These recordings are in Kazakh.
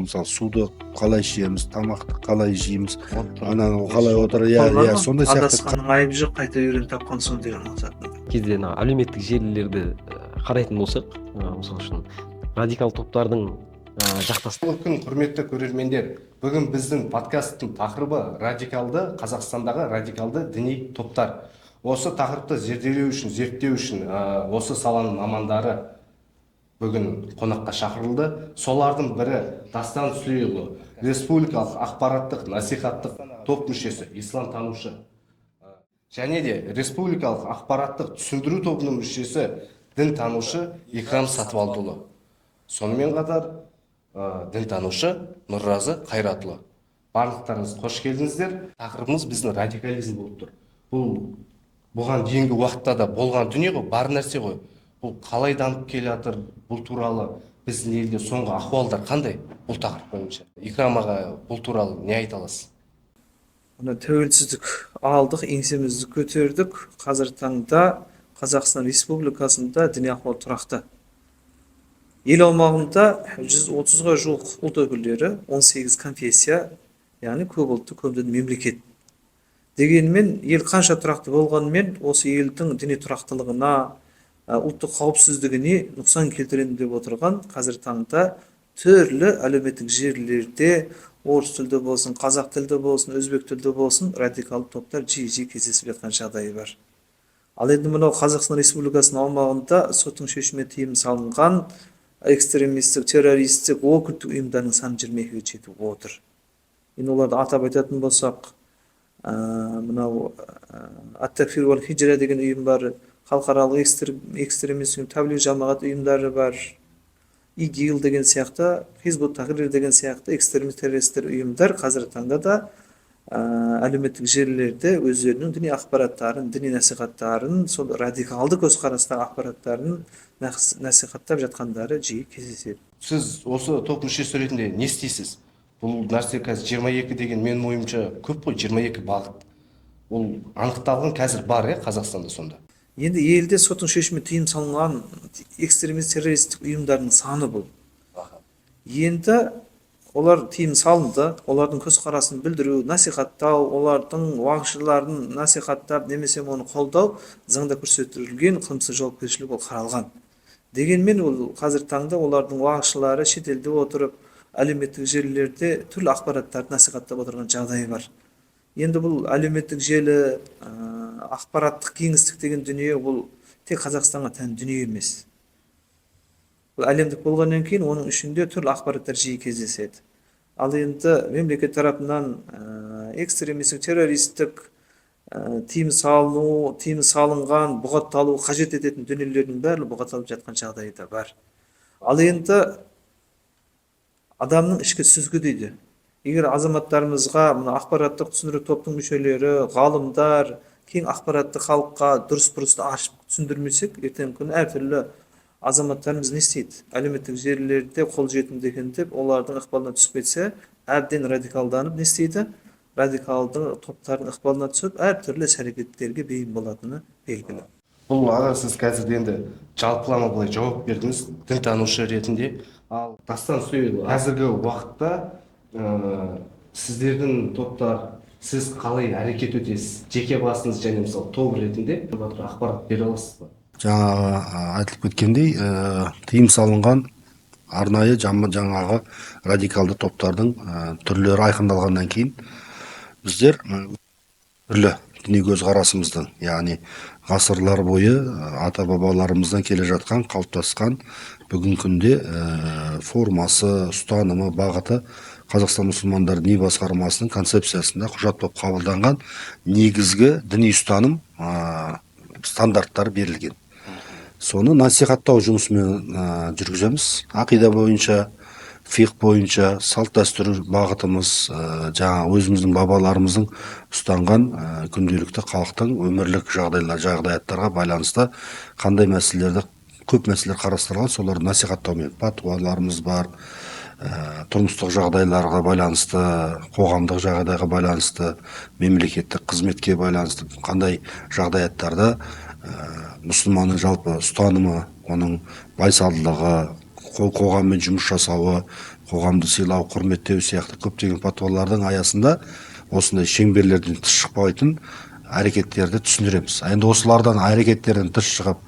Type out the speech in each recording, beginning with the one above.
мысалы суды қалай ішеміз, тамақты қалай жейміз, ананы қалай отыр, сондай сияқты адасқанның айыбы жоқ, қайта үйрен тапқан соң деген мақсатында. Кезде әлеуметтік желілерді қарайтын болсақ, мысалы үшін радикал топтардың жақтастығы. Күн құрметті көрермендер, бүгін біздің подкасттың тақырыбы Қазақстандағы радикалды діни топтар. Осы тақырыпты зерттеу үшін осы саланың мамандары бүгін қонаққа шақырылды. Солардың бірі Дастан Сүлейұлы, республикалық ақпараттық насихаттық топ мүшесі, исламтанушы. Және де республикалық ақпараттық түсіндіру тобының мүшесі, дінтанушы Икрам Сатыбалдыұлы. Сонымен қатар дінтанушы Нұрразы Қайратұлы. Барлықтарыңыз қош келдіңіздер. Тақырыбымыз біздің радикализм болып тұр. Бұған дейінгі уақытта да болған дүние ғой, бар нәрсе ғой. Бұл қалай дамып келе жатыр, бұл туралы біздің елде соңғы ахуалдар қандай бұл тақырып бойынша? Икрам аға, бұл туралы не айта аласыз? Тәуелсіздік алдық, еңсемізді көтердік. Қазір таңда Қазақстан Республикасында діни ахуал тұрақты. Ел аумағында 130-ға жуық ұлт өкілдері, 18 конфессия, яғни көп ұлтты көп дінді мемлекет. Дегенмен, ел қанша тұрақты болғанмен, осы елдің діни тұрақтылығына, ұлттық қауіпсіздігіне нұқсан келтіреді деп отырған қазір таңда түрлі әлеуметтік желілерде, орыс тілді болсын, қазақ тілді болсын, өзбек тілді болсын, радикалды топтар жиі кездесіп жатқан жағдайы бар. Ал енді мынау Қазақстан Республикасының аумағында соттың шешімімен тыйым салынған экстремистік, террористік, оккульттік ұйымдардың саны 22-ге жетіп отыр. Енді оларды атап айтатын болсақ, мынау Ат-Такфир уал Хиджра деген ұйым бар, халықаралық экстремистік таблиғ жамағат ұйымдары бар, ИГИЛ деген сияқты, Хизбут Тахрир деген сияқты экстремист террористер ұйымдар қазір таңда да әлеуметтік желілерде өздерінің діни ақпараттарын, діни насихаттарын, сол радикалды көзқарастағы ақпараттарын насихаттап жатқандары жиі кездеседі. Сіз осы топ мүшесі ретінде не істейсіз? Бұл нәрсе қазір 22 деген менің ойымша көп қой, 22 бағыт. Ол анықталған қазір бар, Қазақстанда сонда. Енді елде соттың шешімі тыйым салынған экстремист террористік ұйымдардың саны бұл. Енді олар тыйым салынды, олардың көзқарасын білдіру, насихаттау, олардың уағызшыларын насихаттап, немесе оны қолдау заңда көрсетілген қылмыстық жауапкершілік ол қаралған. Дегенмен ол қазір таңда олардың уағызшылары шетелде отырып, әлеуметтік желілерде түрлі ақпараттарды насихаттап отырған жағдайы бар. Енді бұл әлеуметтік желі, ақпараттық кеңістік деген дүние бұл тек Қазақстанға тән дүние емес. Бұл әлемдік болғаннан кейін оның ішінде түрлі ақпараттар жиі кездеседі. Ал енді мемлекет тарапынан экстремистік, террористік тыйым салынған, бұғатталу қажет ететін дүниелердің бәрі бұғатталып жатқан жағдайы да бар. Ал енді адамның ішкі сүзгі дейді. Егер азаматтарымызға ақпараттық түсіндіру топтың мүшелері, ғалымдар, кең ақпаратты халыққа дұрыс-бұрысты ашып түсіндірмесек, ертеңгі күні әртүрлі азаматтарымыз не істейді? Әлеуметтік желілерде қолжетімді екен деп, олардың ықпалына түсіп кетсе, әбден радикалданып не істейді? Радикалды топтардың ықпалына түсіп, әртүрлі іс-әрекеттерге бейім болатыны белгілі. Бұл аға, сіз қазір енді жалпылама былай жауап бердіңіз, дінтанушы ретінде. Ал Дастан Сүлейұлы, қазіргі уақытта сіздердің топтар, сіз қалай әрекет етесіз? Жеке басыңыз және мысалы топ ретінде ақпарат бере аласыз ба? Жаңағы айтылып кеткендей, тыйым салынған арнайы жаңағы радикалды топтардың түрлері айқындалғаннан кейін біздер түрлі діни көзқарасымыздың, яғни ғасырлар бойы ата-бабаларымыздан келе жатқан, қалыптасқан бүгінгі күнде формасы, ұстанымы, бағыты Қазақстан мұсылмандары діни басқармасының концепциясында құжат болып қабылданған негізгі діни ұстаным стандарттар берілген. Соны насихаттау жұмысымен жүргіземіз. Ақида бойынша, фиқ бойынша, салт дәстүр бағытымыз, жаңа өзіміздің бабаларымыздың ұстанған күнделікті халықтың өмірлік жағдаяттарға байланысты қандай мәселелерді, көп мәселелер қарастырылған, соларды насихаттаумен патуаларымыз бар, тұрмыстық жағдайларға байланысты, қоғамдық жағдайға байланысты, мемлекеттік қызметке байланысты қандай жағдаяттарда мұсылманның жалпы ұстанымы, оның байсалдылығы, қоғаммен жұмыс жасауы, қоғамды сыйлау, құрметтеу сияқты көптеген патуалардың аясында осындай шеңберлерден тыс шықпайтын әрекеттерді түсіндіреміз. Енді осылардан әрекеттерден тыс шығып,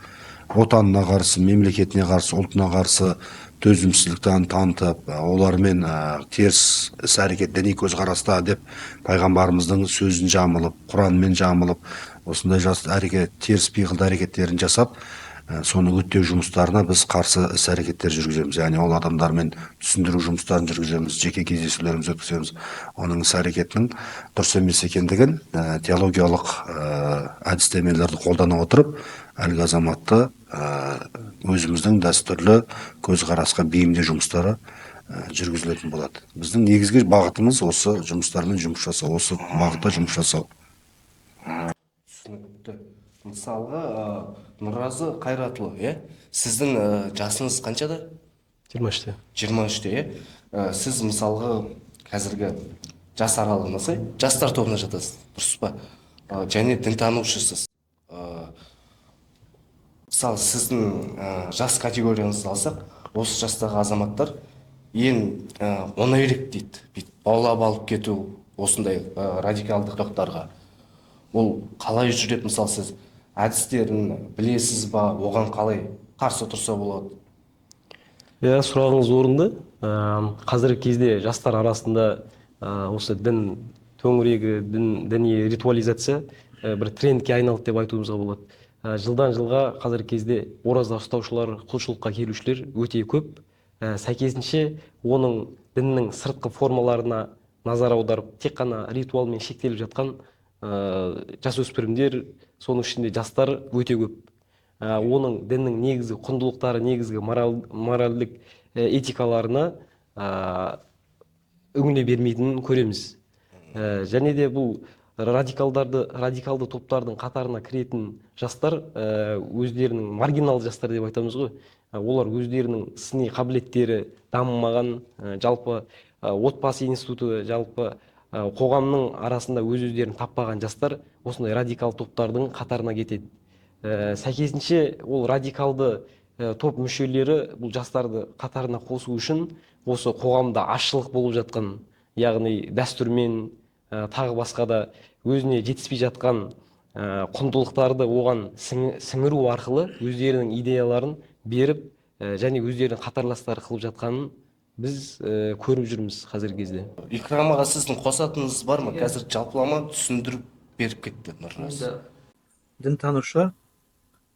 отанына қарсы, мемлекетіне қарсы, ұлтына қарсы төзімсіздікті танытып, олармен теріс іс әрекет, діни көзқараста деп пайғамбарымыздың сөзін жамылып, Құранмен жамылып, осындай теріс пиғылды әрекеттерін жасап, соны үгіттеу жұмыстарына біз қарсы іс әрекеттер жүргіземіз. Яғни ол адамдармен түсіндіру жұмыстарын жүргіземіз, жеке кездесулеріміз өткіземіз. Оның іс әрекетінің дұрыс емес екендігін теологиялық әдістемелерді қолдана отырып, әлгі азаматты өзіміздің дәстүрлі көзқарасқа бейімдеу жұмыстары жүргізілетін болады. Біздің негізгі бағытымыз осы жұмыстармен жұмыс жасау, осы бағытта жұмыс жасау. Түсінікті. Мысалға, Нұразы Қайратұлы, сіздің жасыңыз қаншада? 23-те. 23-те, сіз мысалға қазіргі жас аралығына жастар тобына жатасыз, дұрыс па? Және дінтанушысыз. Мысалы, сіздің жас категорияңызды алсақ, осы жастағы азаматтар ең оңайлық дейді. Баулап алып кету осындай радикалдық тоқтарға. Ол қалай жүреді, мысалы, сіз әдістерін білесіз ба, оған қалай қарсы тұрса болады? Сұрағыңыз орынды. Қазіргі кезде жастар арасында осы дін төңірегі, діни ритуализация бір трендке айналды деп айтуымызға болады. Жылдан жылға қазіргі кезде ораза ұстаушылар, құлшылыққа келушілер өте көп. Сәйкесінше оның діннің сыртқы формаларына назар аударып, тек қана ритуалмен шектеліп жатқан жасөспірімдер, соның ішінде жастар өте көп. Оның діннің негізгі құндылықтары, негізгі моральдік этикаларына үңіле бермейтінін көреміз. Және де бұл радикалды топтардың қатарына кіретін жастар өздерінің маргинал жастар деп айтамыз ғой. Олар өздерінің сыни қабілеттері дамымаған, жалпы отбасы институты, жалпы қоғамның арасында өздерін таппаған жастар осындай радикал топтардың қатарына кетеді. Сәйкесінше ол радикалды топ мүшелері бұл жастарды қатарына қосу үшін осы қоғамда азшылық болып жатқан, яғни дәстүрмен тағы басқа да өзіне жетіспей жатқан құндылықтарды оған сіңіру арқылы өздерінің идеяларын беріп және өздерінің қатарластары қылып жатқанын біз көріп жүрміз қазіргі кезде. Икрамаға сіздің қосатыныңыз бар ма? Қазір жалпылама түсіндіріп беріп кетті Нұрраз. Дінтанушы,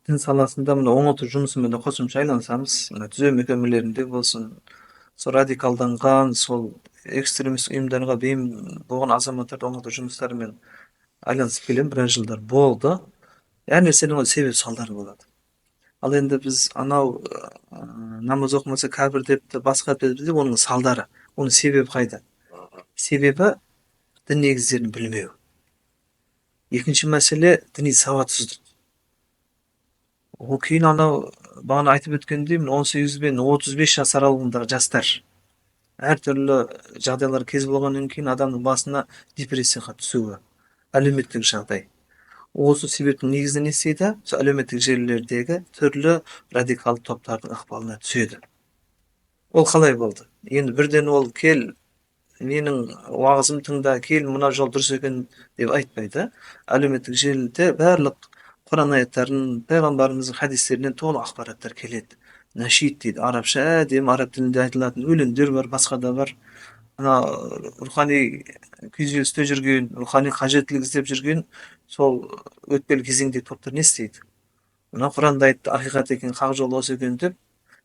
дін саласында оңалту жұмысымен де қосымша айналысамыз. Түзеу мекемелерінде болсын, сол радикалданған, сол экстремист ұйымдарға бейім болған азаматтарды оңалту жұмыстарымен айналысып келем, біраз жылдар болды. Әр нәрсенің себеп салдары болады. Ал енді біз анау намаз оқымаса кәпір депті, басқа депті, оның салдары, оның себебі қайда? Себебі дін негіздерін білмеу. Екінші мәселе діни сауатсыздық. Ол кейін анау бағана айтып өткендей 18 бен 35 жас аралығындағы жастар әртүрлі жағдайлар кез болғаннан кейін адамның басына депрессияға түсуі, әлеуметтік жағдай. Осы себептің негізінде не істейді? Әлеуметтік желілердегі түрлі радикал топтардың ықпалына түседі. Ол қалай болды? Енді бірден ол кел, менің уағызым тыңда, кел, мына жол дұрыс екен деп айтпайды. Әлеуметтік желіде барлық Құран аяттарын, пайғамбарымыздың хадистерінен толық ақпараттар келеді. Нашид дейді, арабша, әдемі араб тілінде айтылатын өлеңдер бар, басқа да бар. Рухани күйзелісте жүрген, рухани қажеттілік іздеп жүрген сол өтпелі кезеңдегі топтар не істейді? Мына Құранда айтты, ақиқат екен, хақ жол осы екен деп,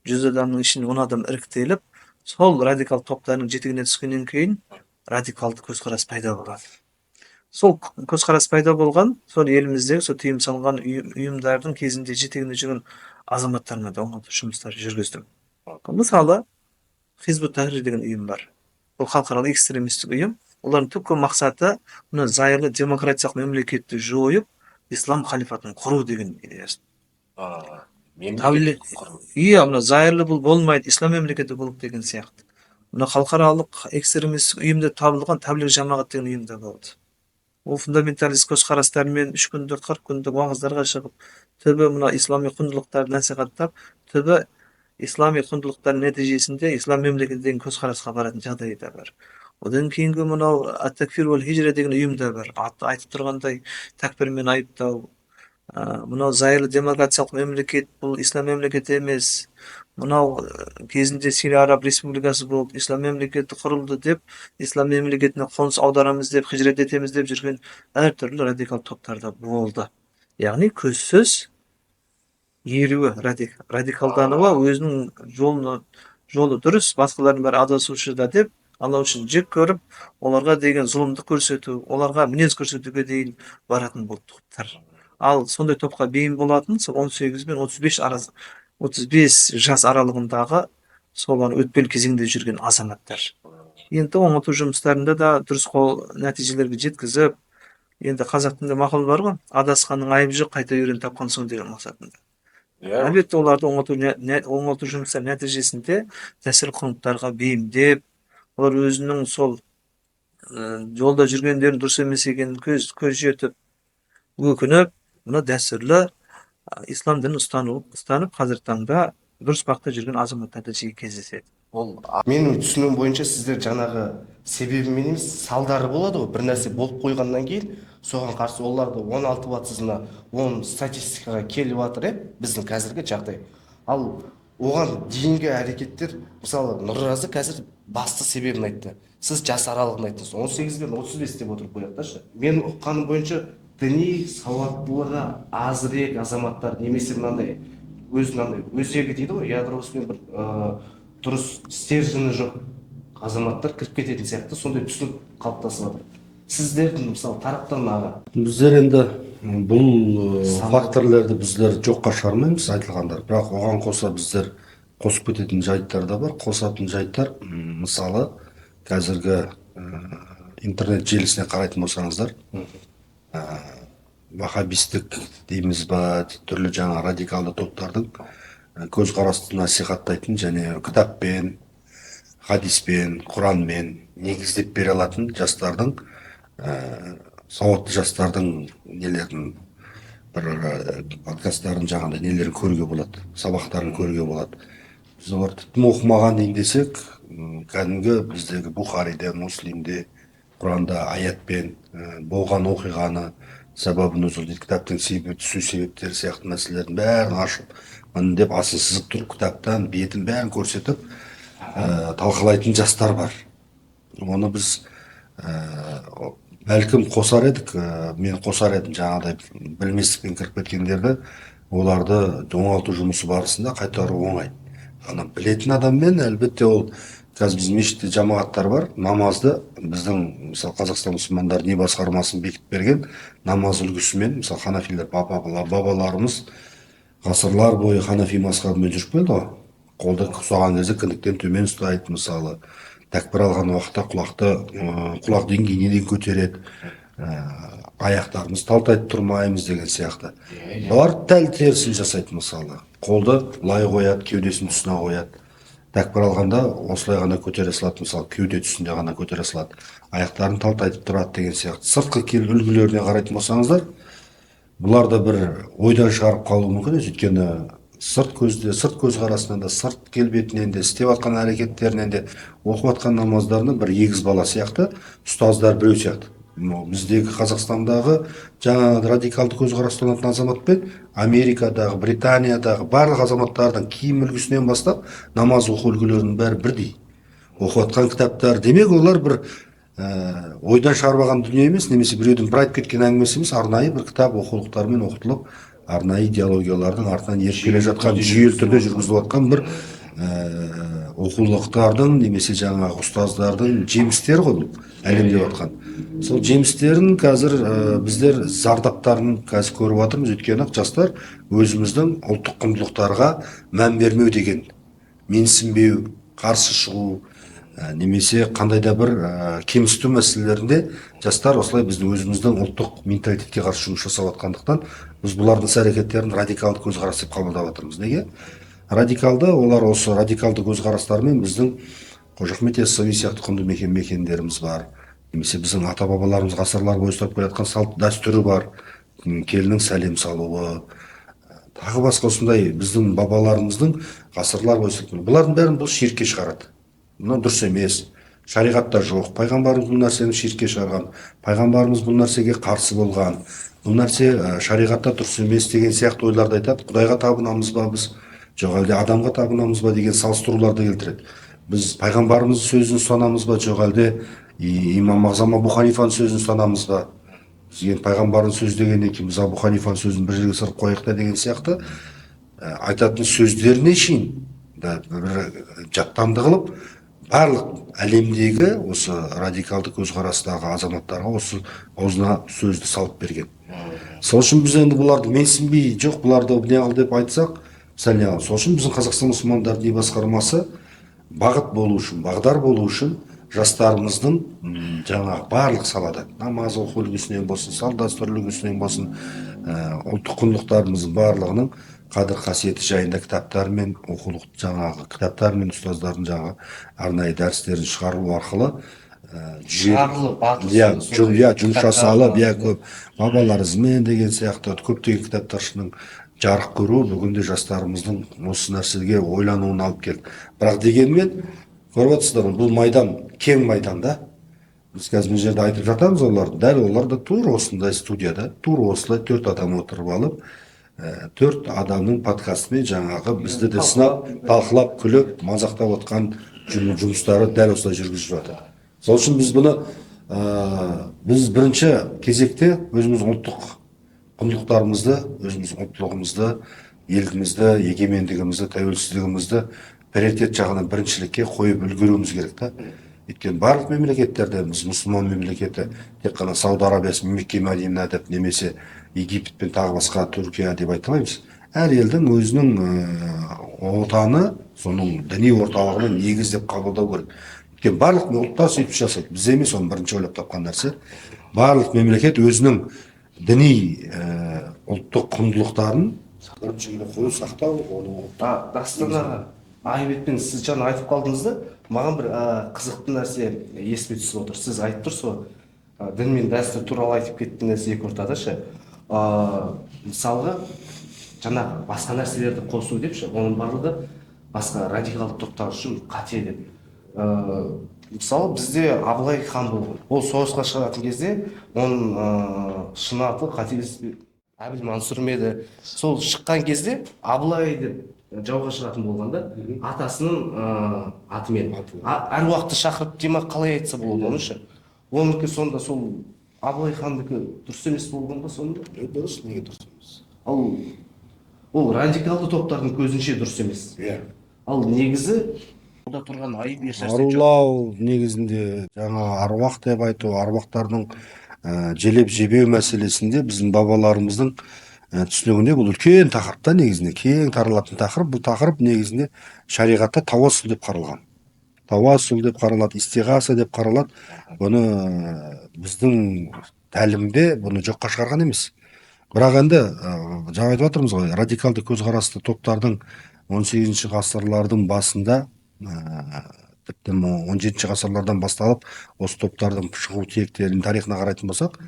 100 адамның ішінде 10 адам іріктеліп, сол радикал топтардың жетегіне түскеннен кейін радикалды көзқарас пайда болады. Сол көзқарас пайда болған, сол еліміздегі сол тыйым салынған ұйымдардың кезінде жетегінде жүрген азаматтарына да оңалту жұмыстары жүргіздім. Мысалы, Хизбут Тахрир деген ұйым бар. Ол халықаралық экстремистік ұйым. Олардың түпкі мақсаты мына зайырлы демократиялық мемлекетті жойып, ислам халифатын құру деген идеясы. Мына зайырлы бұл болмайды, ислам мемлекеті болып деген сияқты. Мына халықаралық экстремистік ұйымда табылған таблиғ жамағат деген ұйымда болды. Ол фундаменталист көзқарастарымен 3 күндік, 40 күндік уағыздарға шығып, түбі мына ислами құндылықтарды насихаттап, түбі ислами құндылықтар нәтижесінде ислам мемлекеті деген көзқарасқа баратын жағдай да бар. Одан кейінгі мынау ат-такфир уал хижра деген ұйым да бар. Аты айтып тұрғандай тәкпірмен айыптау. Мынау зайырлы демократиялық мемлекет бұл ислам мемлекеті емес. Мынау кезінде Сирия Араб Республикасы болып ислам мемлекеті құрылды деп, ислам мемлекетіне қоныс аударамыз деп, хижрет етеміз деп жүрген әртүрлі радикал топтарда болды. Яғни көзсіз еруі, радикалдануы, өзінің жолы дұрыс, басқалардың бәрі адасушы да деп, Алла үшін жек көріп, оларға деген зұлымдық көрсету, оларға мінез көрсетуге дейін баратын бұл топтар. Ал сондай топқа бейім болатын сол 18 мен 35 жас аралығындағы солар өтпелі кезеңде жүрген азаматтар. Енді оңалту жұмыстарында да дұрыс нәтижелерге жеткізіп, енді қазақ тілінде мақал бар ғой, адасқанның айыбы жоқ, қайта үйрен тапқан соң деген мақсатында. Әлбетте оларды оңалту жұмыстар нәтижесінде тәсіл құндылықтарға бейімдеп, олар өзінің сол жолда жүргендерін дұрыс емес екенін көз жетіп, өкініп, мына дәстүрлі ислам дінін ұстанып, қазіргі таңда дұрыс бағытта жүрген азаматтарда жиі кездеседі. Менің түсінуім бойынша сіздер жаңағы себебімен емес, салдары болады ғой, бір нәрсе болып қойғаннан кейін соған қарсы оларды 16-батысына 10 статистикаға келіп жатыр, біздің қазіргі жағдай. Ал оған дейінгі әрекеттер, мысалы Нұрразы қазір басты себебін айтты. Сіз жас аралығын айттыңыз, 18 бен 35 деп отырып қояқташы. Мен ұққаным бойынша діни сауаттылығы азырақ азаматтар, немесе мынандай өзегі дейді ғой, ядросымен бір дұрыс стержені жоқ азаматтар кіріп кететін сияқты, сондай түсінік қалыптасып жатыр. Сіздердің мысалы тараптан аға. Біздер енді бұл факторлерді біздер жоққа шығармаймыз айтылғандар, бірақ оған қоса біздер қосып кететін жайттар да бар. Қосатын жайттар, мысалы қазіргі интернет желісіне қарайтын болсаңыздар, вахабистік дейміз ба, түрлі жаңа радикалды топтардың көзқарасты насихаттайтын және кітаппен, хадиспен, құранмен негіздеп бере алатын жастардың, сауатты жастардың нелерін, бір подкасттарын жаңағыдай нелерін көруге болады, сабақтарын көруге болады. Біз оларды тым оқымаған дейін десек, кәдімгі біздегі Бухариде, Муслимде, Құранда аятпен болған оқиғаны, сабабын өзі дейді, кітаптың түсу себептері сияқты мәселелердің бәрін ашып, деп асын сызып тұрып, кітаптан бетін бәрін көрсетіп талқылайтын жастар бар. Оны біз бәлкім қосар едік, мен қосар едім жаңағыдай білместікпен кіріп кеткендерді, оларды оңалту жұмысы барысында қайтару оңай. Ана білетін адаммен, әлбетте ол қазір біздің мешітте жамағаттар бар, намазды біздің мысалы Қазақстан мұсылмандар діни басқармасын бекітіп берген намаз үлгісімен, мысалы ханафилер бабаларымыз ғасырлар бойы ханафи мазхабымен жүріп келді ғой. Қолды ұстаған кезде кіндіктен төмен ұстайды, мысалы тәкбір алған уақытта құлақ деңгейіне дейін көтереді, аяқтарымыз талтайып тұрмаймыз деген сияқты. Олар дәл терісін жасайды, мысалы қолды лай қояды, кеудесінің тұсына қояды. Тәкбір алғанда осылай ғана көтере салады, мысалы кеуде тұсында ғана көтере салады, аяқтарын талтайтып тұрады деген сияқты. Сыртқы үлгілеріне қарайтын болсаңыздар, бұлар да бір ойдан шығарып қалуы мүмкін, өйткені сырт көзқарасынан да, сырт келбетінен де, істеп жатқан әрекеттерінен де, оқып жатқан намаздарының бір егіз бала сияқты, ұстаздар біреу сияқты. Біздегі Қазақстандағы жаңа радикалды көзқарастанатын азаматпен Америкадағы, Британиядағы барлық азаматтардың киім үлгісінен бастап намаз оқу үлгілерінің бәрі бірдей. Оқып жатқан кітаптар, демек олар бір ойдан шығарбаған дүние емес, немесе біреудің бір айтып кеткен әңгімесі емес, арнайы бір кітап оқулықтармен оқытылып, арнайы идеологиялардың артынан еріп келе жатқан, жүйелі түрде жүргізіліп жатқан бір оқулықтардың немесе жаңағы ұстаздардың жемістері ғой әлемде жатқан. Сол жемістерін қазір біздер зардаптарын қазір көріп жатырмыз, өйткені жастар өзіміздің ұлттық құндылықтарға мән бермеу деген, менсінбеу, қарсы шығу, немесе қандай да бір кемсіту мәселелерінде жастар осылай біздің өзіміздің ұлттық менталитетке қарсы жұмыс жасап жатқандықтан біз бұлардың іс-әрекеттерін радикалды көзқарас деп қабылдап жатырмыз. Неге? Радикалды, олар осы радикалды көзқарастарымен біздің Қожа Ахмет Яссауи сияқты құнды мекендеріміз бар, немесе біздің ата-бабаларымыз ғасырлар бойы ұстап келе жатқан салт дәстүрі бар, келіннің сәлем салуы, тағы басқа осындай біздің бабаларымыздың ғасырлар бойы сілтеген. Бұлардың бәрін бұл ширкке шығарады. Мына дұрыс емес. Шариғатта жоқ. Пайғамбарымыз бұл нәрсені ширкке шығарған. Пайғамбарымыз бұл нәрсеге қарсы болған. Бұл нәрсе шариғатта дұрыс емес деген сияқты ойларды айтады. Құдайға табынамыз ба біз? Жоқ әлде адамға табынамыз ба деген салыстыруларды келтіреді. Біз пайғамбарымыздың сөзін ұстанамыз ба? Жоқ әлде имам Ағзам Абу Ханифаның сөзін ұстанамыз ба? Біз пайғамбардың сөзі дегеннен кейін біз Абу Ханифаның сөзін бір жерге сырып қояйық та деген сияқты айтатын сөздеріне шейін бір жаттанды қылып барлық әлемдегі осы радикалды көзқарастағы азаматтарға осы аузына сөзді салып берген. Сол үшін біз енді бұларды менсінбей жоқ бұларды неғыл деп айтсақ, сол үшін біздің Қазақстан мұсылмандар діни басқармасы бағыт болу үшін, бағдар болу үшін жастарымыздың жаңағы барлық салада намаз оқу үлгісінен болсын, салт дәстүр үлгісінен болсын, ұлттық құндылықтарымыздың барлығының қадір қасиеті жайында кітаптар мен оқулық жаңағы кітаптар мен ұстаздардың жаңағы арнайы дәрістерін шығару арқылы жұмыс жасалып, көп бабалар ізімен деген сияқты көптеген кітаптаршының жарық көру бүгінде жастарымыздың осы нәрсеге ойлануын алып келді. Бірақ дегенмен көріп отырсыздар, бұл майдан кең майдан да. Біз қазір мына жерде айтып жатамыз оларды. Дәл олар да тура осындай студияда, тура осылай 4 адам отырып алып, 4 адамның подкастымен жаңағы бізді де сынап, талқылап, күліп, мазақтап отқан жұмыстары дәл осылай жүргізіп жатыр. Сол үшін біз бұны біз бірінші кезекте өзіміз ұлттық құндылықтарымызды, өзіміз ұлттылығымызды, елімізді, егемендігімізді, тәуелсіздігімізді приоритет жағынан біріншілікке қойып үлгеруіміз керек та. Өйткені барлық мемлекеттерде біз мұсылман мемлекеті тек қана Сауд Арабиясы, Мекке, Мәдина деп немесе Египет пен тағы басқа Түркия деп айта алмаймыз. Әр елдің өзінің отаны, соның діни орталығын негіз деп қабылдау керек. Өйткені барлық ұлттар сөйтіп жасайды. Біз емес оны бірінші ойлап тапқан нәрсе. Барлық мемлекет өзінің діни ұлттық құндылықтарын біріншілігіне қою сақтау, оны Дастан Айбетпен сіз жаңа айтып қалдыңыз да, маған бір қызықты нәрсе есіме түсіп отыр. Сіз айтып тұрсыз ғой, дін мен дәстүр туралы айтып кеткен нәрсе екі ортада ше. Мысалға, жаңағы басқа нәрселерді қосу деп ше, оның барлығы басқа радикалды топтар үшін қате деп. Мысалы бізде Абылай хан болған. Ол соғысқа шығатын кезде оның шын аты қателеспе Әбіл Мансұр ма еді. Сол шыққан кезде Абылай деп жауға шығатын болғанда атасының атымен әруақты шақырып дей ма қалай айтса болады оны ше. Оныкі сонда сол Абылай хандікі дұрыс емес болған ба сонда? дұрыс, неге дұрыс емес? Ол радикалды топтардың көзінше дұрыс емес. Ал негізі онда тұрған айып ешнәрсе жоқ. Арулау негізінде жаңа аруақ деп айту, аруақтардың желеп жебеу мәселесінде біздің бабаларымыздың түсінігінде бұл үлкен тақырыпта негізінде кең таралатын тақырып. Бұл тақырып негізінде шариғатта тауассул деп қаралған. Тауассул деп қаралады, истиғаса деп қаралады. Бұны біздің тәлімде бұны жоққа шығарған емес. Бірақ енді жаңа айтып жатырмыз ғой, радикалды көзқарасты топтардың 18 ғасырлардың басында, тіпті 17 ғасырлардан басталып, осы топтардың шығу тектерінің тарихына қарайтын болсақ,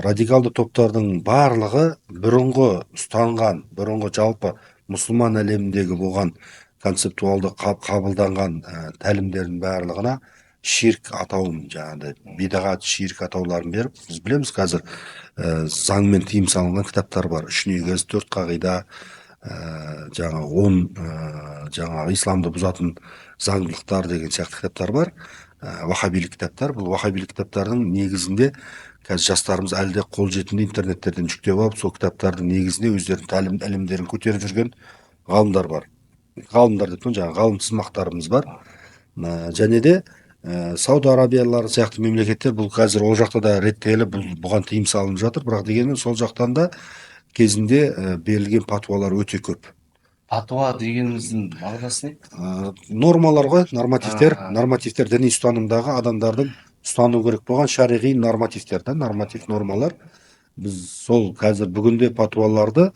радикалды топтардың барлығы бұрынғы ұстанған, бұрынғы жалпы мұсылман әлеміндегі болған концептуалды қабылданған тәлімдердің барлығына ширк атауын, жаңағыдай бидағат, ширк атауларын беріп, біз білеміз қазір заңмен тыйым салынған кітаптар бар. 3 негіз, 4 қағида, жаңағы 10 жаңағы исламды бұзатын заңдылықтар деген сияқты кітаптар бар. Вахабилік кітаптар. Бұл вахабилік кітаптардың негізінде қазір жастарымыз әлде қолжетімді интернеттерден жүктеп алып, сол кітаптардың негізінде өздерінің тәлім ілімдерін көтеріп жүрген ғалымдар бар. Ғалымдар деп жаңағы ғалым сызмақтарымыз бар. Және де Сауд Арабиялары сияқты мемлекеттер бұл қазір ол жақта да реттеліп, бұған тыйым салынып жатыр. Бірақ дегенмен сол жақтан да кезінде берілген патуалар өте көп. Патуа дегеніміздің мағынасы не? Нормалар ғой, нормативтер діни ұстанымдағы адамдардың ұстану керек болған шариғи нормативтер, норматив нормалар. Біз сол қазір бүгінде патуаларды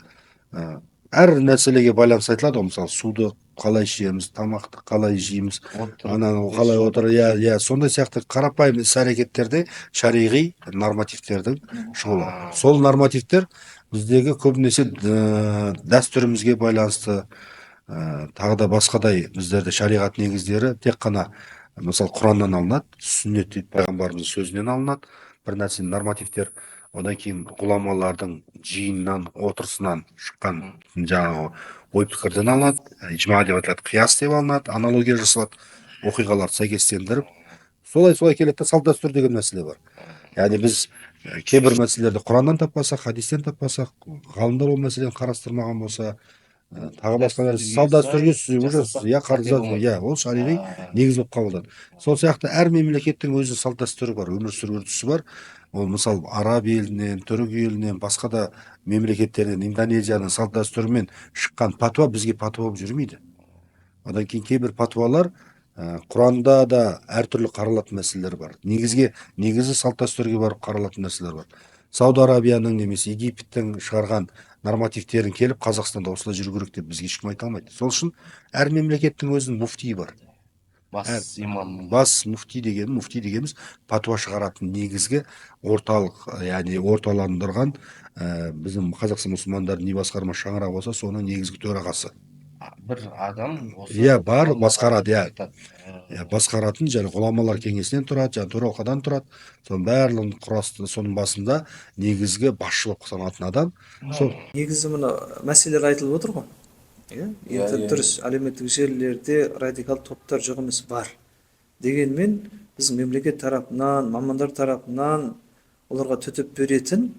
әр нәрселеге байланысты айтылады. Мысалы, суды қалай ішеміз, тамақты қалай жейміз, ананы қалай отыр, сондай сияқты қарапайым іс-әрекеттерде шариғи нормативтердің шығуы. Сол нормативтер Биздеги көбүнесе дәстүрүбүзгө байланыштуу тағы да басқадай біздерде шариғат негіздері тек қана мысалы құраннан алынады, сүннет дейді пайғамбарымыздың сөзінен алынады, бір нәрсе нормативтер, одан кейін ғұламалардың жиынынан отырысынан шыққан жаңағы ой пікірден алынады, ижма деп айтылады, қияс деп алынады, аналогия жасалады, оқиғаларды сәйкестендіріп солай келеді да салт дәстүр деген мәселе бар. Яғни біз кейбір мәселелерді құраннан таппасақ, хадистен таппасақ, ғалымдар ол мәселені қарастырмаған болса, тағы басқа нәрсе салт дәстүрге уже иә ол шариғи негіз болып қабылданады. Сол сияқты әр мемлекеттің өзінің салт дәстүрі бар, өмір сүру үрдісі бар. Ол мысалы араб елінен, түрік елінен, басқа да мемлекеттерден, Индонезияның салт дәстүрімен шыққан патуа бізге патуа болып жүрмейді. Одан кейін кейбір патуалар Құранда да әртүрлі қаралатын мәселелер бар. Негізі салт дәстүрге барып қаралатын нәрселер бар. Сауд Арабияның немесе Египеттің шығарған нормативтерін келіп Қазақстанда осылай жүру керек деп бізге ешкім айта алмайды. Сол үшін әр мемлекеттің өзінің муфтиі бар. Бас имам. Бас муфти дегеніміз патуа шығаратын негізгі орталық, яғни орталандырған біздің Қазақстан мұсылмандар діни басқарма шаңырақ болса, соның негізгі төрағасы. Бір адам осы Иә, бар басқарады, иә. Басқаратын және ғұламалар кеңесінен тұрады, және төралқадан тұрады. Соның барлығын құрасты, соның басында негізгі басшы болып саналатын адам. Сол негізі мына мәселелер айтылып отыр ғой. Енді дұрыс, әлеуметтік желілерде радикал топтар жоқ емес, бар. Дегенмен біздің мемлекет тарапынан, мамандар тарапынан оларға төтеп беретін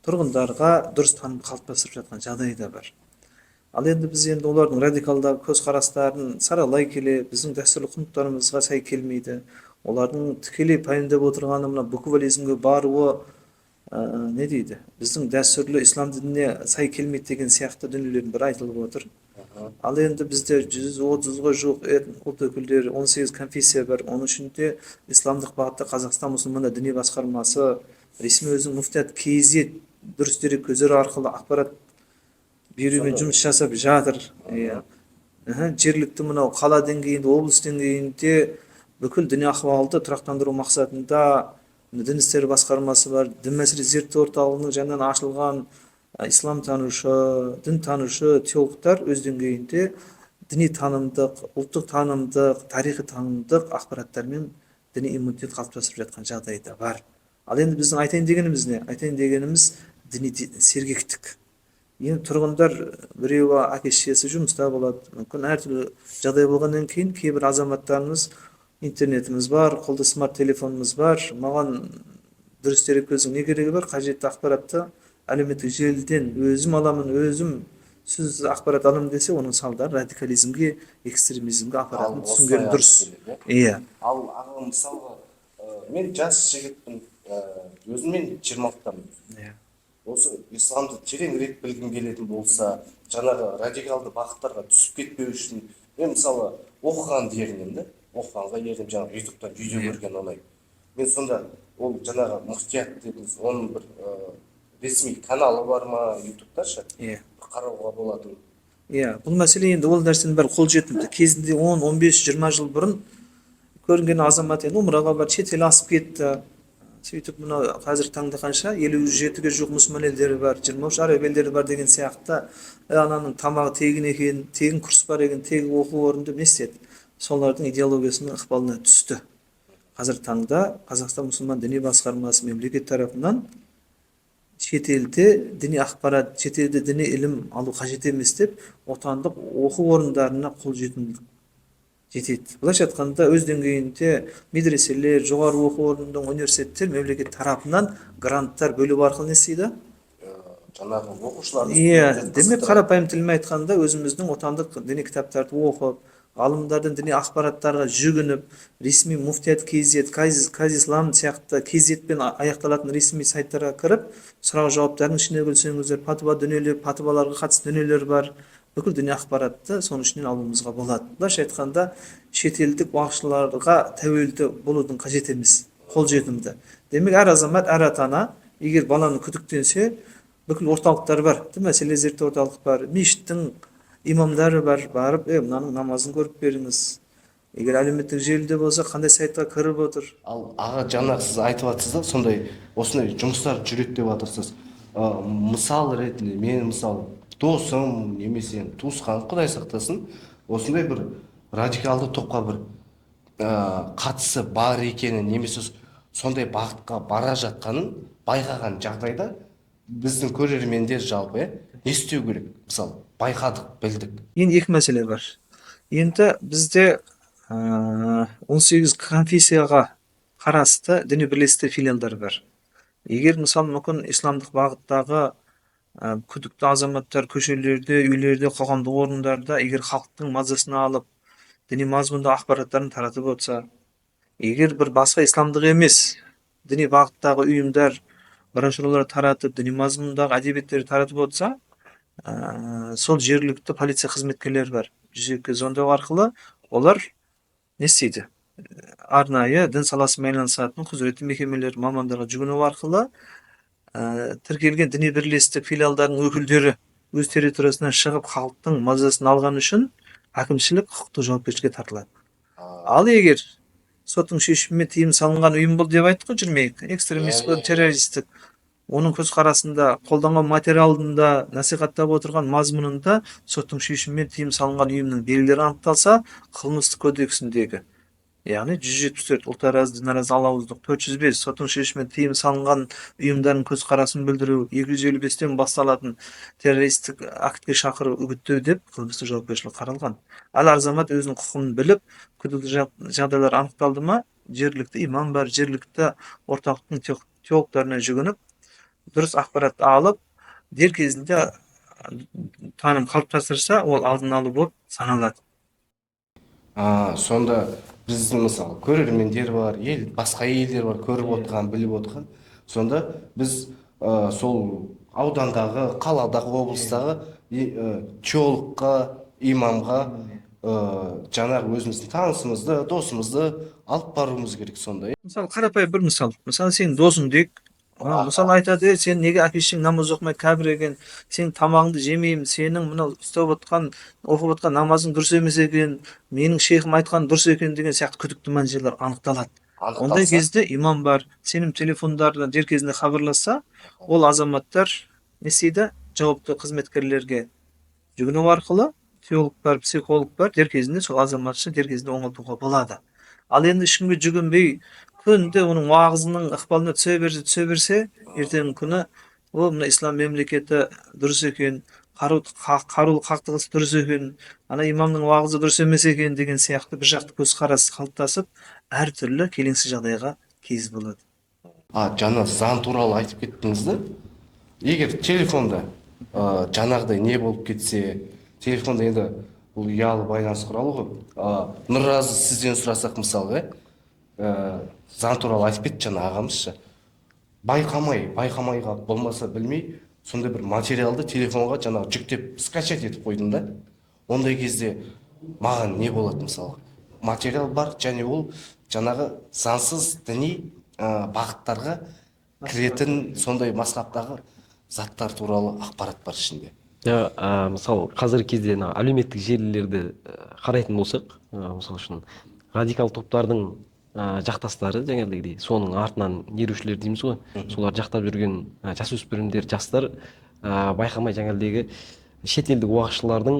тұрғындарға дұрыс таным қалыптастырып жатқан жағдай да бар. Ал енді біз енді олардың радикалдағы көзқарастарын саралай келе, біздің дәстүрлі құндылықтарымызға сай келмейді. Олардың тікелей пайымдап отырғаны мына буквализмге баруы не дейді? Біздің дәстүрлі ислам дініне сай келмейді деген сияқты дүниелердің бірі айтылып отыр. Ал енді бізде 130-ға жуық ұлт өкілдері, 18 конфессия бар. Оның ішінде исламдық бағытта Қазақстан мұсылмандар діни басқармасы, ресми өзінің муфтият KZ дұрыс дерек көздері арқылы ақпарат берумен жұмыс жасап жатыр. Жергілікті мынау қала деңгейінде, облыс деңгейінде бүкіл діни ахуалды тұрақтандыру мақсатында дін істері басқармасы бар, дін мәселе зерттеу орталығының жаңадан ашылған ислам танушы, дін танушы теологтар өз деңгейінде діни танымдық, ұлттық танымдық, тарихи танымдық ақпараттармен діни иммунитет қалыптастырып жатқан жағдай да бар. Ал енді біздің айтайын дегеніміз не? Айтайын дегеніміз діни сергектік. Енді тұрғындар біреуі әке-шешесі жұмыста болады, мүмкін әртүрлі жағдай болғаннан кейін кейбір азаматтарымыз интернетіміз бар, қолда смарт телефонымыз бар, маған дұрыс дерек көздің не керегі бар, қажетті ақпаратты әлеуметтік желіден өзім аламын, өзім сөз ақпарат аламын десе, оның салдары радикализмге, экстремизмге апаратын түсінгені дұрыс. Иә. Ал аға мысалға мен жас жігітпін, өзіммен 26-тамын. Иә. Осы исламды тереңірек білгім келетін болса, жаңағы радикалды бағыттарға түсіп кетпеу үшін мен мысалы оқығанды ерінемін, оқығанға ерінем, жаңағы ютубтан видео көрген ұнайды. Мен сонда ол жаңағы муфтият дедіңіз, оның бір ресми каналы бар ма ютубта ше? Иә. Қарауға болады. Иә, бұл мәселе енді ол нәрсенің бәрі қолжетімді. Кезінде 10, 15, 20 жыл бұрын көрінген азамат енді умраға бар, шет ел асып кетті. Сөйтіп мына қазіргі таңда қанша 57-ге жуық мұсылман елдері бар, 23 араб елдері бар деген сияқты, ананың тамағы тегін екен, тегін курс бар екен, тегін оқу орны деп не істеді? Солардың идеологиясының ықпалына түсті. Қазіргі таңда Қазақстан мұсылман діни басқармасы мемлекет тарапынан шетелде діни ақпарат, шетелде діни ілім алу қажет емес деп, отандық оқу орындарына қолжетімділік жетеді. Былайша айтқанда өз деңгейінде медреселер, жоғары оқу орнының университеттер мемлекет тарапынан гранттар бөлу арқылы не істейді? Жаңағы оқушылар. Иә, демек қарапайым тілмен айтқанда өзіміздің отандық діни кітаптарды оқып, ғалымдардың діни ақпараттарға жүгініп, ресми муфтият KZ, Казислам сияқты KZ-пен аяқталатын ресми сайттарға кіріп, сұрақ жауаптардың ішіне кірсеңіздер, патуа дүниелер, патуаларға қатысты дүниелер бар. Бүкіл діни ақпаратты соның ішінен алуымызға болады. Былайша айтқанда шетелдік уақытшыларға тәуелді болудың қажет емес, қолжетімді. Демек әр азамат, әр ата-ана егер баланы күдіктенсе, бүкіл орталықтар бар, мәселе зерттеу орталық бар, мешіттің имамдары бар, барып, мынаның намазын көріп беріңіз. Егер әлеуметтік желіде болса, қандай сайтқа кіріп отыр. Ал аға жаңағы сіз айтып жатсыз да, сондай осындай жұмыстар жүреді деп жатырсыз. мысал ретінде мен мысалы досым немесе туысқан құдай сақтасын осындай бір радикалды топқа бір қатысы бар екенін немесе сондай бағытқа бара жатқанын байқаған жағдайда біздің көрермендер жалпы не істеу керек? Мысалы байқадық, білдік. Енді екі мәселе бар. Енді бізде 18 конфессияға қарасты діни бірлестік филиалдар бар. Егер мысалы мүмкін исламдық бағыттағы күдікті азаматтар көшелерде, үйлерде, қоғамдық орындарда егер халықтың мазасын алып, діни мазмұнды ақпараттарын таратып отырса, егер бір басқа исламдық емес діни бағыттағы ұйымдар брошюралар таратып, діни мазмұндағы әдебиеттер таратып отырса, сол жергілікті полиция қызметкерлері бар. 102 звондау арқылы олар не істейді? Арнайы дін саласымен айналысатын құзыретті мекемелер мамандарға жүгіну арқылы тіркелген діни бірлестік филиалдарының өкілдері өз территориясынан шығып халықтың мазасын алған үшін әкімшілік құқықтық жауапкершілікке тартылады. Ал егер соттың шешімімен тыйым салынған ұйым бұл деп айттық қой, жүрмейік, экстремист, террористік, оның көзқарасында қолданған материалында насихаттап отырған мазмұнында соттың шешімімен тыйым салынған ұйымның белгілері анықталса, қылмыстық кодексіндегі яғни 174 ұлтаразы, дінаразы, алауыздық, 405 соттың шешімімен тыйым салынған ұйымдардың көзқарасын білдіру, 255-тен басталатын террористік актке шақыру, үгіттеу деп қылмыстық жауапкершілік қаралған. Ал азамат өзінің құқығын біліп, күдікті жағдайлар анықталды ма, жергілікті имам бар, жергілікті орталықтың теологтарына жүгініп, дұрыс ақпаратты алып, дер кезінде таным қалыптастырса, ол алдын алу болып саналады. Сонда біздің мысалы көрермендер бар, басқа елдер бар, көріп отырған, біліп отырған. Сонда біз сол аудандағы, қаладағы, облыстағы теологқа, имамға жаңағы өзіміздің танысымызды, досымызды алып баруымыз керек сонда. Мысалы қарапайым бір мысал. Мысалы сен досың дейік. Мысалы айтады, сен неге әке-шешең намаз оқымай кәпір екен, сен тамағыңды жемеймін, сенің мынау оқып отқан намазың дұрыс емес екен, менің шейхім айтқан дұрыс екен деген сияқты күдікті мән-жайлар анықталады. Ондай кезде имам бар, сенім телефондарына дер кезінде хабарласса, ол азаматтар не істейді? Жауапты қызметкерлерге жүгіну арқылы теолог бар, психолог бар, дер кезінде сол азаматша дер кезінде оңалтуға болады. Ал енді ешкімге жүгінбей күнде оның уағызының ықпалына түсе берсе, ертеңгі күні ол мына ислам мемлекеті дұрыс екен, қарулы қақтығыс дұрыс екен, ана имамның уағызы дұрыс емес екен деген сияқты бір жақты көзқарас қалыптасып, әртүрлі келеңсіз жағдайға кез болады. Жаңа заң туралы айтып кеттіңіз да? Егер телефонда жаңағыдай не болып кетсе, телефонда енді бұл ұялы байланыс құралы ғой. Нұразы сізден сұрасақ мысалы, заң туралы айтып кетті жаңа ағамызша. Байқамайға болмаса білмей, сондай бір материалды телефонға жаңағы жүктеп скачать етіп қойдым да. Ондай кезде маған не болады мысалы? Материал бар, және ол жаңағы заңсыз діни бағыттарға кіретін сондай мазхабтағы заттар туралы ақпарат бар ішінде. Мысалы қазіргі кезде әлеуметтік желілерді қарайтын болсақ, мысалы үшін радикал топтардың жақтастары жаңағыдей соның артынан ерушілер дейміз ғой, солар жақтап жүрген жасөспірімдер, жастар байқамай жаңағыдегі шетелдік уағызшылардың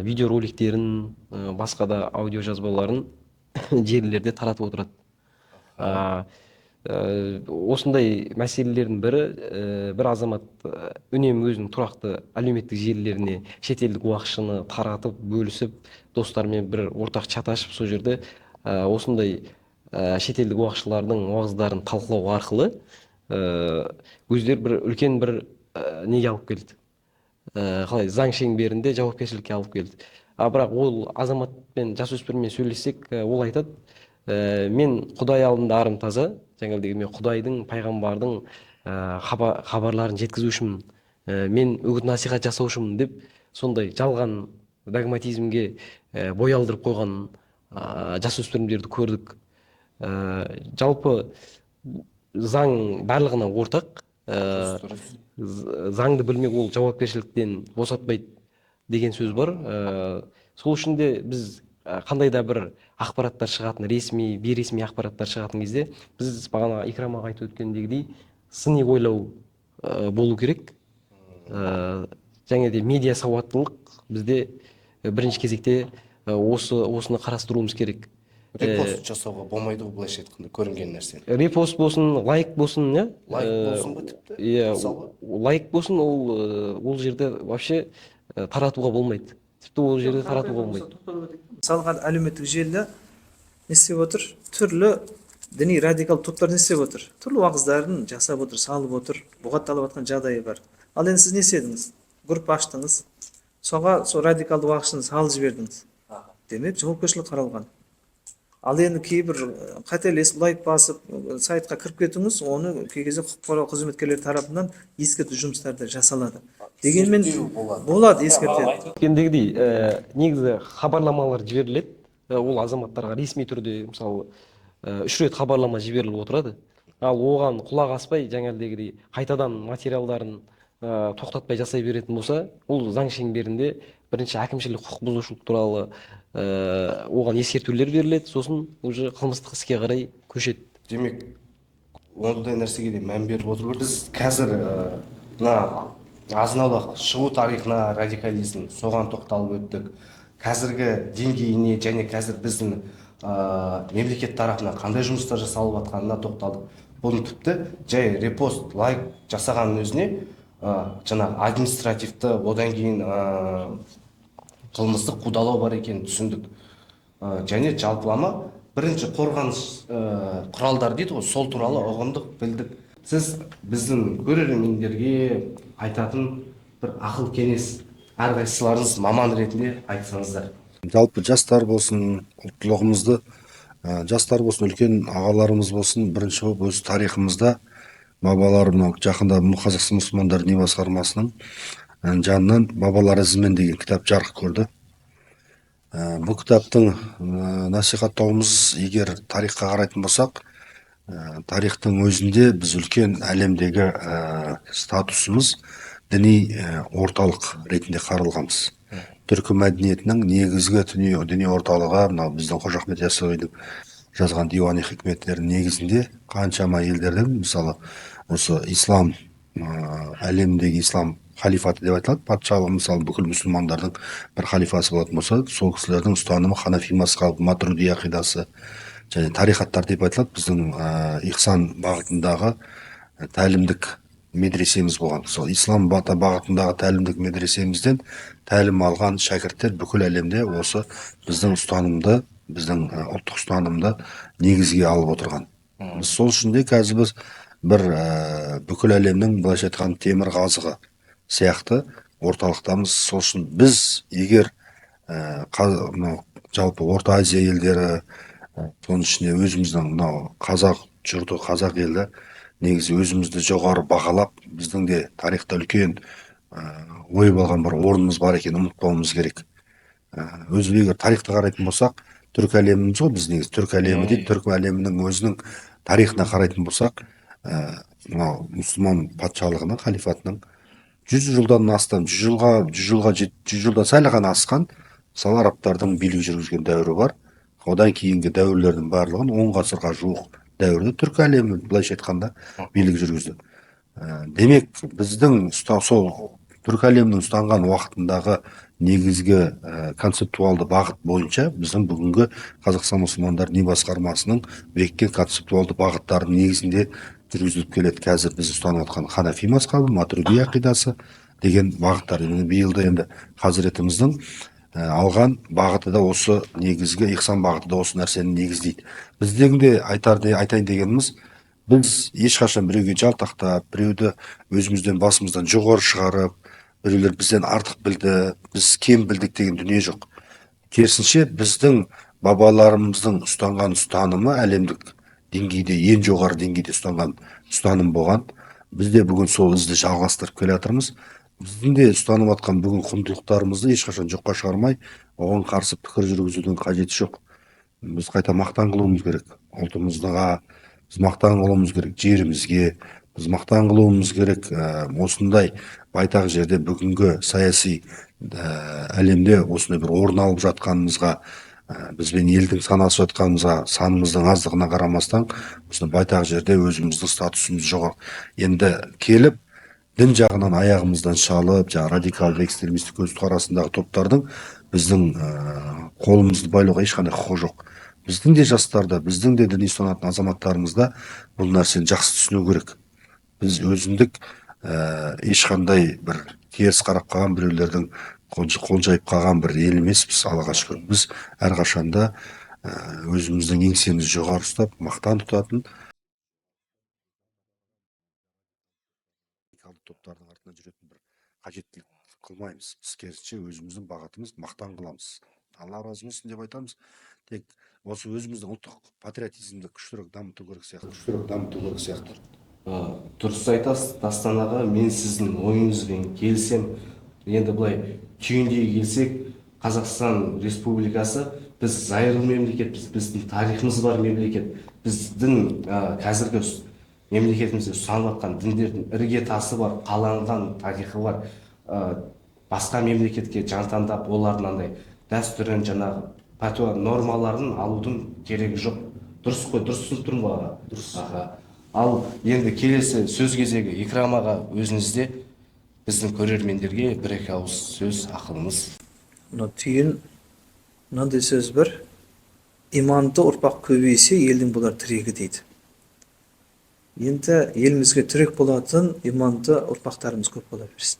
видеороликтерін, басқа да аудио жазбаларын желілерде таратып отырады. Осындай мәселелердің бірі, бір азамат үнемі өзінің тұрақты әлеуметтік желілеріне шетелдік уағызшыны таратып, бөлісіп, достармен бір ортақ чат ашып, сол жерде осындай шетелдік уағызшылардың уағыздарын талқылау арқылы өздері бір үлкен бір неге алып келді. Қалай заң шеңберінде жауапкершілікке алып келді. Бірақ ол азаматпен, жасөспіріммен сөйлессек, ол айтады, мен Құдай алдында арым таза, жаңағыдегі мен Құдайдың, пайғамбардың хабарларын жеткізушімін, мен үгіт насихат жасаушымын деп, сондай жалған догматизмге бой алдырып қойған жасөспірімдерді көрдік. Жалпы заң барлығына ортақ, заңды білмек ол жауапкершіліктен босатпайды деген сөз бар. Сол үшін де біз қандай да бір ақпараттар шығатын, ресми, бейресми ақпараттар шығатын кезде, біз бағана Икрам аға айтып өткендегідей сыни ойлау болу керек. Және де медиа сауаттылық бізде бірінші кезекте осыны қарастыруымыз керек. Репост жасауға болмайды ғой, былайша айтқанда, көрінген нәрсені. Репост болсын, лайк болсын, иә. Лайк болсын ба тіпті? Иә, Мысалы? лайк болсын, ол жерде вообще таратуға болмайды. Тіпті ол жерде таратуға болмайды. Мысалға әлеуметтік желіде не істеп отыр? Түрлі діни радикал топтар не істеп отыр? Түрлі уағыздарын жасап отыр, салып отыр, бұғатталып жатқан жағдайы бар. Ал енді сіз не істедіңіз? Группа аштыңыз, соға сол радикалды уағызын салып жібердіңіз. Демек жауапкершілік қаралған. Ал енді кейбір қателесіп лайк басып сайтқа кіріп кетіңіз, оны кей кезде құқық қорғау қызметкерлері тарапынан ескерту жұмыстары да жасалады. Дегенмен болады ескертеді. Дегендегідей, негізі хабарламалар жіберіледі. Ол азаматтарға ресми түрде, мысалы, 3 рет хабарлама жіберіліп отырады. Ал оған құлақ аспай, жаңағыдегідей қайтадан материалдарын тоқтатпай жасай беретін болса, ол заң шеңберінде бірінші әкімшілік құқық бұзушылық туралы оған ескертулер беріледі, сосын уже қылмыстық іске қарай көшеді. Демек, ондай нәрсеге де мән беріп отырмыз. Біз қазір мына азын-аулақ шығу тарихына, радикализм, соған тоқталып өттік. Қазіргі деңгейіне және қазір біздің мемлекет тарапынан қандай жұмыстар жасалып жатқанына тоқталдық. Бұны тіпті жай репост, лайк жасағанның өзіне жаңағы административті, одан кейін қылмыстық қудалау бар екенін түсіндік. Және жалпылама бірінші қорғаныс құралдары дейді ғой, сол туралы ұғындық, білдік. Сіз біздің көрермендерге айтатын бір ақыл кеңес, әрқайсыларыңыз маман ретінде айтсаңыздар. Жалпы жастар болсын, ұлттылығымызды, жастар болсын, үлкен ағаларымыз болсын, бірінші болып өз тарихымызда бабаларымның жақында Қазақстан мұсылмандар діни басқармасының жанынан бабалар ізімен деген кітап жарық көрді. Бұл кітаптың насихаттауымыз, егер тарихқа қарайтын болсақ, тарихтың өзінде біз үлкен әлемдегі статусымыз діни орталық ретінде қаралғанбыз. Түркі мәдениетінің негізгі діни орталығы, мынау біздің Қожа Ахмет Яссауидің жазған диуани хикметтерінің негізінде қаншама елдердің, мысалы осы ислам әлемдегі ислам халифаты деп айтылады, патшалық, мысалы бүкіл мұсылмандардың бір халифасы болатын болса, сол кісілердің ұстанымы ханафи мазхабы, матруди ақидасы және тарихаттар деп айтылады. Біздің ихсан бағытындағы тәлімдік медресеміз болған. Сол ислам бағытындағы тәлімдік медресемізден тәлім алған шәкірттер бүкіл әлемде осы біздің ұстанымды, біздің ұлттық ұстанымды негізге алып отырған. Сол үшін де қазір біз бір бүкіл әлемнің былайша айтқан темір қазығы сияқты орталықтамыз. Сол үшін біз егер жалпы Орта Азия елдері, соның ішінде өзіміздің мынау қазақ жұрты, қазақ елі негізі өзімізді жоғары бағалап, біздің де тарихта үлкен ойып алған бір орнымыз бар екенін ұмытпауымыз керек. Өзі егер тарихты қарайтын болсақ, түркі әлеміміз ғой, біз негізі түркі әлемі дейді, түркі әлемінің өзінің тарихына қарайтын болсақ, мынау мұсылман патшалығының, халифатының 100 жылдан астам, 100 жылдан сәл ғана асқан, мысалы арабтардың билік жүргізген дәуірі бар. Одан кейінгі дәуірлердің барлығын 10 ғасырға жуық дәуірде түркі әлемі былайша айтқанда билік жүргізді. Демек біздің сол түркі әлемінің ұстанған уақытындағы негізгі концептуалды бағыт бойынша біздің бүгінгі Қазақстан мұсылмандар діни басқармасының бекіткен концептуалды бағыттардың негізінде жүргізіліп келеді. Қазір біз ұстанып отқан ханафи мазхабы, матруди ақидасы деген бағыттар. Биылда енді Хазіретіміздің алған бағыты да осы негізгі, ихсан бағыты да осы нәрсені негіздейді. Біздің де айтайын дегеніміз, біз ешқашан біреуге жалтақтап, біреуді өзімізден басымыздан жоғары шығарып, біреулер бізден артық білді, біз кем білдік деген дүние жоқ. Керісінше біздің бабаларымыздың ұстанған ұстанымы әлемдік деңгейде, ең жоғары деңгейде ұстанған ұстаным болған. Біз де бүгін сол ізді жалғастырып келе жатырмыз. Біздің де ұстанып жатқан бүгін құндылықтарымызды ешқашан жоққа шығармай, оған қарсы пікір жүргізудің қажеті жоқ. Біз қайта мақтан қылуымыз керек. Ұлтымызға біз мақтан қылуымыз керек, жерімізге біз мақтан қылуымыз керек. Осындай байтақ жерде бүгінгі саяси әлемде осындай бір орын алып жатқанымызға, бізбен елдің санасып жатқанымызға, санымыздың аздығына қарамастан, осындай байтақ жерде өзіміздің статусымыз жоғары. Енді келіп дін жағынан аяғымыздан шалып, жаңағы радикалды экстремистік көзқарасындағы топтардың біздің қолымызды байлауға ешқандай құқы жоқ. Біздің де жастарда, біздің де діни ұстанатын азаматтарымызда бұл нәрсені жақсы түсіну керек. Біз өзіндік ешқандай бір теріс қарап қалған біреулердің қонжайып қалған бір ел емеспіз, Аллаға шүкір. Біз әрқашанда өзіміздің еңсемізді жоғары ұстап, мақтан тұтатын радикалды топтардың артынан жүретін бір қажеттілік қылмаймыз. Біз керісінше өзіміздің бағытымыз мақтан қыламыз. Алла разы болсын деп айтамыз. Тек осы өзіміздің ұлттық патриотизмді күштірек дамыту керек сияқты. Дұрыс айтасыз, Дастан аға, мен сіздің ойыңызбен келісем. Енді былай түйіндей келсек, Қазақстан Республикасы біз зайырлы мемлекетпіз, біздің тарихымыз бар мемлекет. Біздің қазіргі мемлекетімізде ұстанып жатқан діндердің ірге тасы бар, қаланған тарихы бар. Басқа мемлекетке жантандап, олардың андай дәстүрін, жаңағы пәтуа нормаларын алудың керегі жоқ. Дұрыс қой, дұрыс түсініп тұрмын ба аға? Дұрыс. Ал енді келесі сөз кезегі Икрам аға, өзіңізде біздің көрермендерге бір-екі ауыз сөз, ақылыңыз. Түйін мынандай сөз бар: иманды ұрпақ көбейсе, елдің болар тірегі дейді. Енді елімізге тірек болатын иманды ұрпақтарымыз көп бола берсін.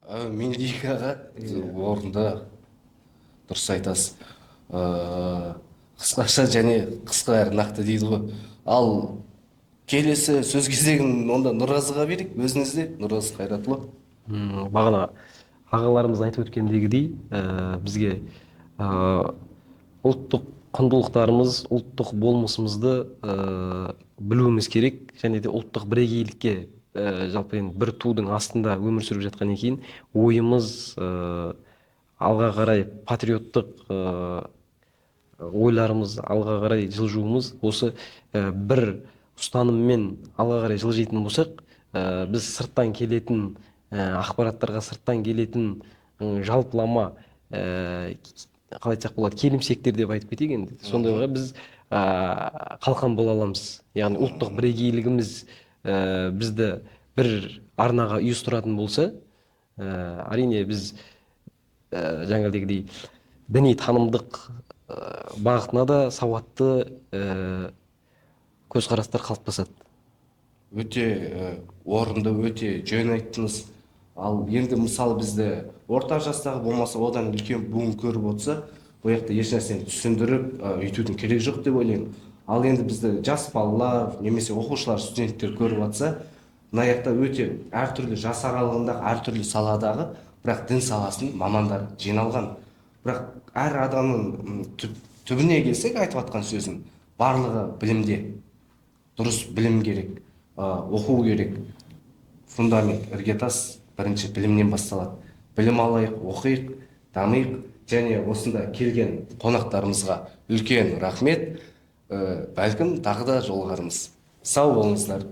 Меңдейік аға, орында дұрыс айтасыз. Қысқаша және қысқа әрі нақты дейді ғой. Ал келесі сөз кезегін онда Нұразыға берейік, өзіңізде, Нұраз Қайратұлы. Бағана ағаларымыз айтып өткендегідей, бізге ұлттық құндылықтарымыз, ұлттық болмысымызды білуіміз керек, және де ұлттық бірегейлікке жалпы енді бір тудың астында өмір сүріп жатқаннан кейін ойымыз алға қарай патриоттық ойларымыз алға қарай жылжуымыз осы бір ұстаныммен алға қарай жылжитын болсақ, біз сырттан келетін ақпараттарға, сырттан келетін жалпылама қалай айтсақ болады, келімсектер деп айтып кетейік енді. Сондайға біз қалқан бола аламыз. Яғни ұлттық бірегейлігіміз бізді бір арнаға ұйыстыратын болса, әрине біз жаңағыдегідей діни танымдық бағытына да сауатты көзқарастар қалыптасады. Өте орынды, өте жөн айттыңыз. Ал енді мысалы бізді орта жастағы болмаса одан үлкен буын көріп отырса, бұл жақта еш нәрсені түсіндіріп өйтудің керек жоқ деп ойлаймын. Ал енді бізді жас балалар немесе оқушылар, студенттер көріп жатса, мына жақта өте әртүрлі жас аралығындағы, әртүрлі саладағы, бірақ дін саласының мамандар жиналған. Бірақ әр адамның түбіне келсек, айтып жатқан сөзін барлығы білімде. Дұрыс білім керек, оқу керек. Фундамент, іргетас бірінші білімнен басталады. Білім алайық, оқиық, дамиық, және осында келген қонақтарымызға үлкен рахмет. Бәлкім тағы да жолығармыз. Сау болыңыздар.